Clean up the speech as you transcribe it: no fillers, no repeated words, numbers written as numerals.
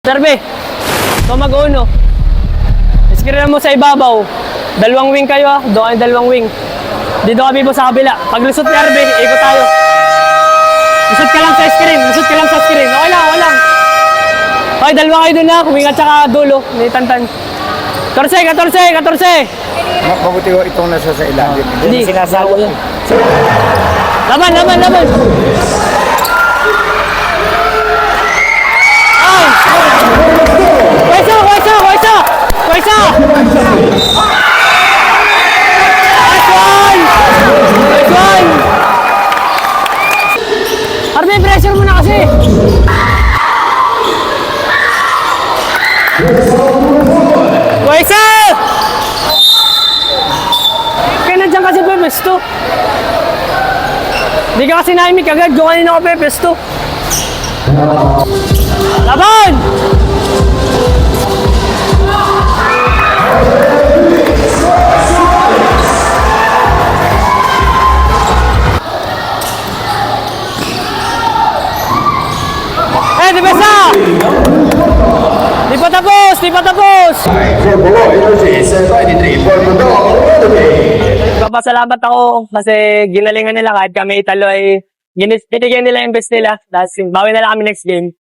Darbe, ito mag-uno. Iskrinan mo sa ibabaw. Dalawang wing kayo ah. Doon kayo dalawang wing. Dito kami po sa kabila. Pag lusot ni Arbe, ikot tayo. Lusot ka lang sa screen. Lusot ka lang sa screen. Okay lang, okay lang. Okay, dalawa kayo dun na. Wing at saka dulo. Ni Tantan. 14, 14, 14. Mabuti ko itong nasa sa ilalim. Hindi. Sinasawa yan. Laban, laban, laban. Ay! Kwesa, kwesa, kwesa! Kwesa! Nice one! Nice one! Arbe, pressure mo na kasi! Kwesa! Kaya nandiyan kasi pepesto. Hindi ka kasi naimik agad. Doon kanina ka pepesto. Laban! Eh, di ba sa? Di pa tapos! Di pa tapos! Papasalamat ako kasi ginalingan nila kahit kami italo ay binigyan nila yung best nila. Tapos bawi na lang kami next game.